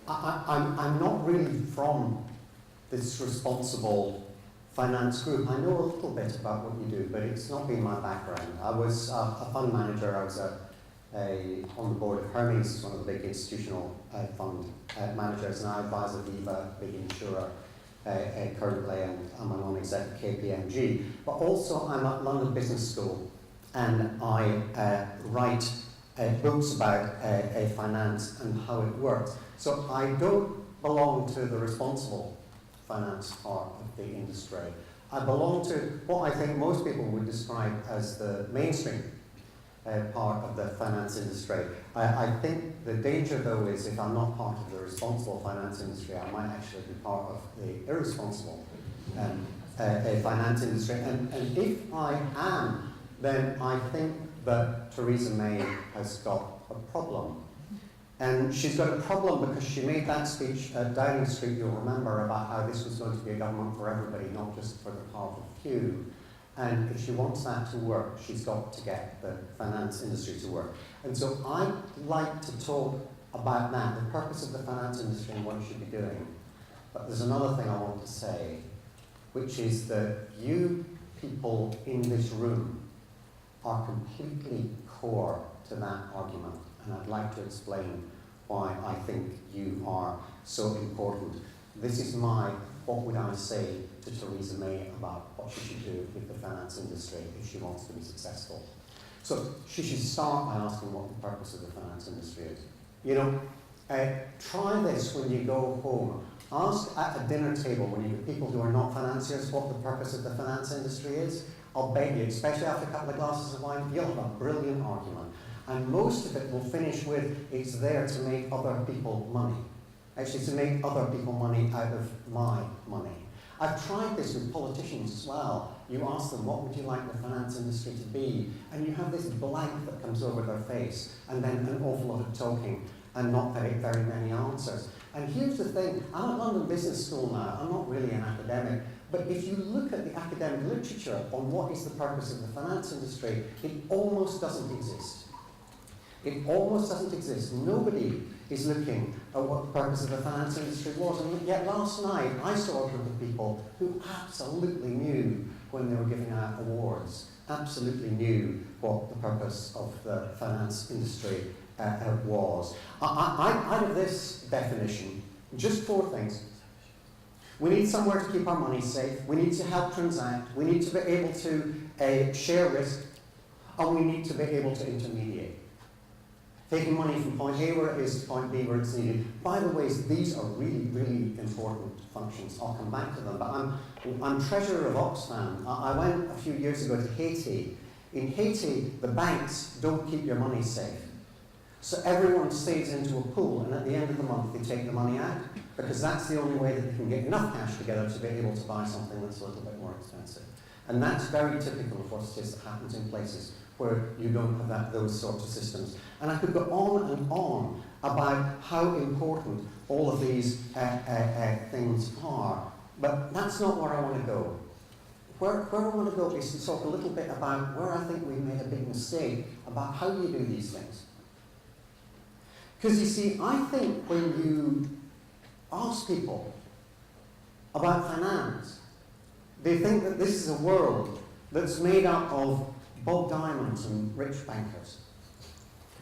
I'm not really from this responsible finance group. I know a little bit about what you do, but it's not been my background. I was a fund manager. I was on the board of Hermes, one of the big institutional fund managers, and I advise Aviva, big insurer, currently, and I'm a non-exec at KPMG. But also, I'm at London Business School, and I write books about finance and how it works. So I don't belong to the responsible finance part of the industry. I belong to what I think most people would describe as the mainstream part of the finance industry. I think the danger, though, is if I'm not part of the responsible finance industry, I might actually be part of the irresponsible finance industry. And if I am, then I think that Theresa May has got a problem. And she's got a problem because she made that speech at Downing Street, you'll remember, about how this was going to be a government for everybody, not just for the powerful few. And if she wants that to work, she's got to get the finance industry to work. And so I'd like to talk about that, the purpose of the finance industry and what it should be doing. But there's another thing I want to say, which is that you people in this room are completely core to that argument. And I'd like to explain why I think you are so important. This is my, what would I say to Theresa May about what she should do with the finance industry if she wants to be successful. So she should start by asking what the purpose of the finance industry is. You know, try this when you go home. Ask at a dinner table when you get people who are not financiers what the purpose of the finance industry is. I'll bet you, especially after a couple of glasses of wine, you'll have a brilliant argument. And most of it will finish with, it's there to make other people money. Actually, to make other people money out of my money. I've tried this with politicians as well. You ask them, what would you like the finance industry to be? And you have this blank that comes over their face, and then an awful lot of talking, and not very many answers. And here's the thing, I'm at London Business School now, I'm not really an academic, but if you look at the academic literature on what is the purpose of the finance industry, it almost doesn't exist. It almost doesn't exist. Nobody is looking at what the purpose of the finance industry was. And yet last night, I saw a group of people who absolutely knew when they were giving out awards, absolutely knew what the purpose of the finance industry was. Out of this definition, just 4 things. We need somewhere to keep our money safe. We need to help transact. We need to be able to share risk. And we need to be able to intermediate. Taking money from point A where it is to point B where it's needed. By the way, these are really, really important functions. I'll come back to them. But I'm treasurer of Oxfam. I went a few years ago to Haiti. In Haiti, the banks don't keep your money safe. So everyone saves into a pool, and at the end of the month, they take the money out, because that's the only way that they can get enough cash together to be able to buy something that's a little bit more expensive. And that's very typical of what it is that happens in places where you don't have those sorts of systems. And I could go on and on about how important all of these things are, but that's not where I want to go. Where I want to go is to talk a little bit about where I think we made a big mistake about how you do these things. Because you see, I think when you ask people about finance, they think that this is a world that's made up of Bob Diamonds and rich bankers.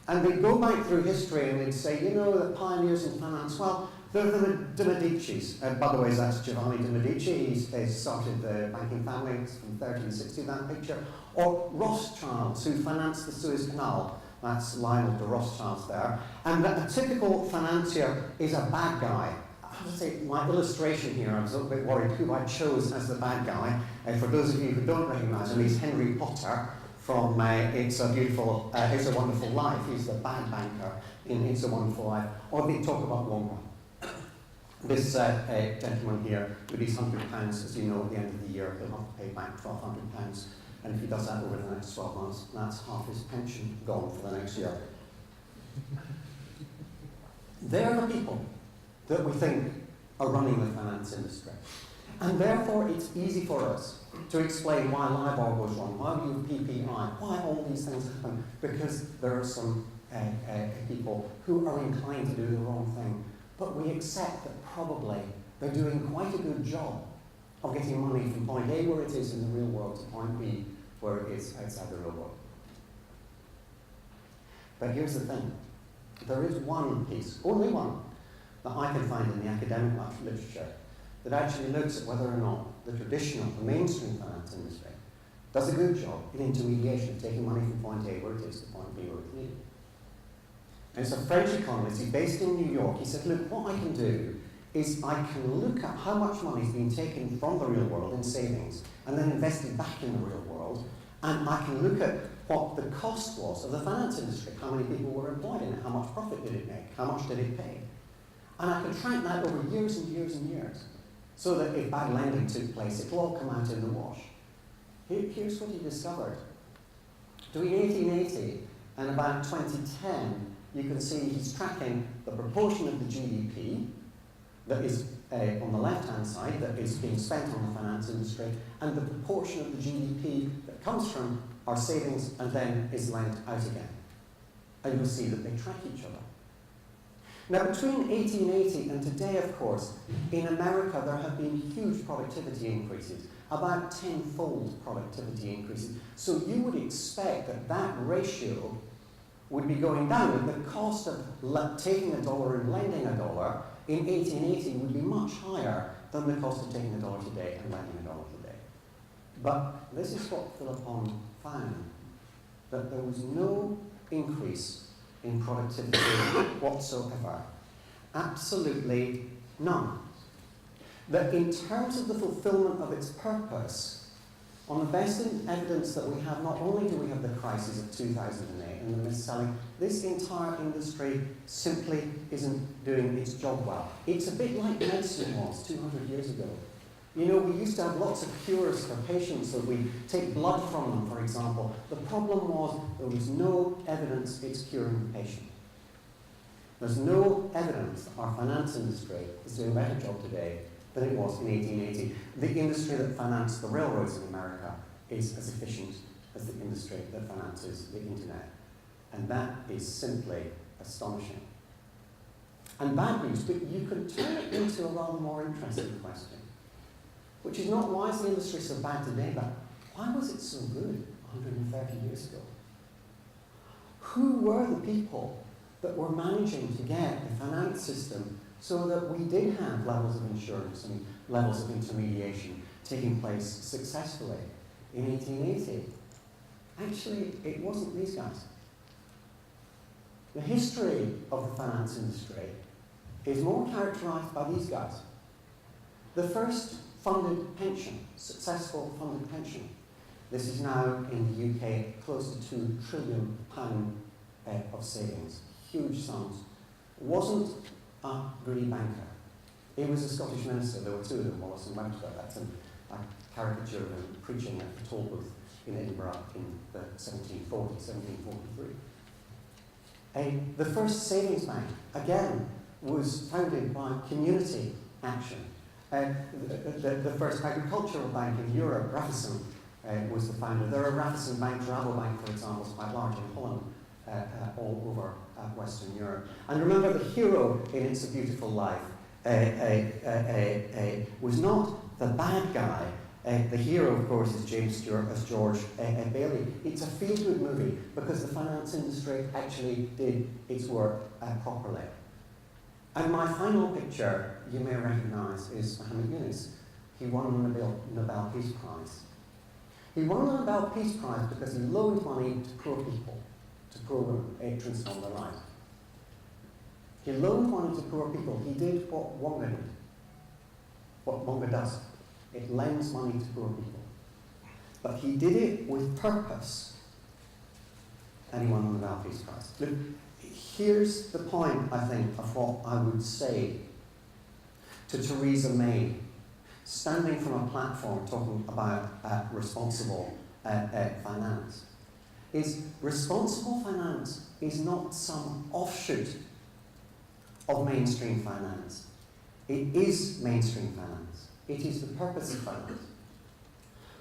And they'd go back through history and they'd say, you know, the pioneers in finance, well, they're the de Medicis. By the way, that's Giovanni de Medici. He started the banking family from 1360, that picture. Or Rothschilds, who financed the Suez Canal. That's Lionel de Rothschilds there. And a typical financier is a bad guy. I have to say, my illustration here, I was a little bit worried who I chose as the bad guy. For those of you who don't recognize him, he's Henry Potter from It's a Wonderful Life. He's the bad banker in It's a Wonderful Life. Or they talk about Wonka. This gentleman here, with his £100, as you know, at the end of the year, he'll have to pay back £1,200. And if he does that over the next 12 months, that's half his pension gone for the next year. They're the people that we think are running the finance industry. And therefore, it's easy for us to explain why LIBOR goes wrong, why we use PPI, why all these things happen, because there are some people who are inclined to do the wrong thing but we accept that probably they're doing quite a good job of getting money from point A, where it is in the real world, to point B, where it is outside the real world. But here's the thing. There is one piece, only one, that I can find in the academic literature that actually looks at whether or not the traditional, the mainstream finance industry does a good job in intermediation of taking money from point A, where it is, to point B, where it's needed. And it's a French economist, he's based in New York. He said, look, what I can do is I can look at how much money is being taken from the real world in savings and then invested back in the real world, and I can look at what the cost was of the finance industry, how many people were employed in it, how much profit did it make, how much did it pay. And I can track that over years and years and years, so that if bad lending took place, it will all come out in the wash. Here's what he discovered. Between 1880 and about 2010, you can see he's tracking the proportion of the GDP that is on the left-hand side, that is being spent on the finance industry, and the proportion of the GDP that comes from our savings and then is lent out again. And you'll see that they track each other. Now, between 1880 and today, of course, in America there have been huge productivity increases, about 10-fold productivity increases. So you would expect that that ratio would be going down, and the cost of taking a dollar and lending a dollar in 1880 would be much higher than the cost of taking a dollar today and lending a dollar today. But this is what Philippon found, that there was no increase in productivity whatsoever. Absolutely none. That in terms of the fulfillment of its purpose, on the best evidence that we have, not only do we have the crisis of 2008 and the mis-selling, this entire industry simply isn't doing its job well. It's a bit like medicine was 200 years ago. You know, we used to have lots of cures for patients that we take blood from them, for example. The problem was there was no evidence it's curing the patient. There's no evidence that our finance industry is doing a better job today than it was in 1880. The industry that financed the railroads in America is as efficient as the industry that finances the internet. And that is simply astonishing. And bad news, but you could turn it into a rather more interesting question, which is not why is the industry so bad today, but why was it so good 130 years ago? Who were the people that were managing to get the finance system so that we did have levels of insurance and levels of intermediation taking place successfully in 1880? Actually, it wasn't these guys. The history of the finance industry is more characterized by these guys. The first funded pension, successful funded pension. This is now in the UK close to £2 trillion of savings, huge sums. Wasn't a greedy banker. He was a Scottish minister. There were two of them, Wallace and Webster. That's a caricature of him preaching at the toll booth in Edinburgh in the 1743. The first savings bank, again, was founded by community action. The first agricultural bank in Europe, Raffeson, was the founder. There are Raffeson Bank, Rabobank, for example, is quite large in Holland, all over Western Europe. And remember, the hero in It's a Beautiful Life was not the bad guy. The hero, of course, is James Stewart as George Bailey. It's a feel-good movie because the finance industry actually did its work properly. And my final picture, you may recognize, is Muhammad Yunus. He won the Nobel Peace Prize. He won the Nobel Peace Prize because he loaned money to poor people, to poor women, to transform their lives. He loaned money to poor people. He did what Wonga did, what Wonga does. It lends money to poor people. But he did it with purpose, and he won the Nobel Peace Prize. Look, here's the point, I think, of what I would say to Theresa May, standing from a platform talking about responsible finance. Is responsible finance is not some offshoot of mainstream finance. It is mainstream finance. It is the purpose of finance.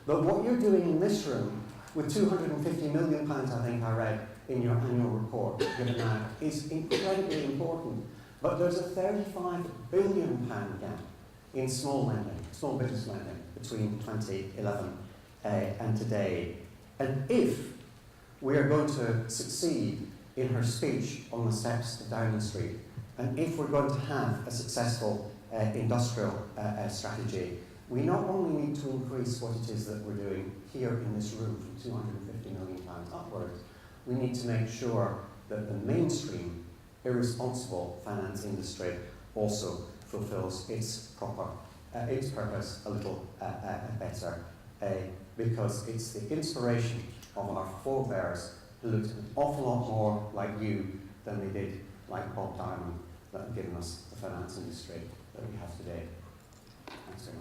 But what you're doing in this room, with £250 million, I think I read in your annual report given out, is incredibly important, But there's a £35 billion gap in small business lending between 2011 and today. And if we are going to succeed in her speech on the steps of Downing Street, and if we're going to have a successful industrial strategy, we not only need to increase what it is that we're doing here in this room from £250 million upwards, we need to make sure that the mainstream, irresponsible finance industry also fulfills its purpose a little better, because it's the inspiration of our forebears who looked an awful lot more like you than they did like Bob Diamond that have given us the finance industry that we have today.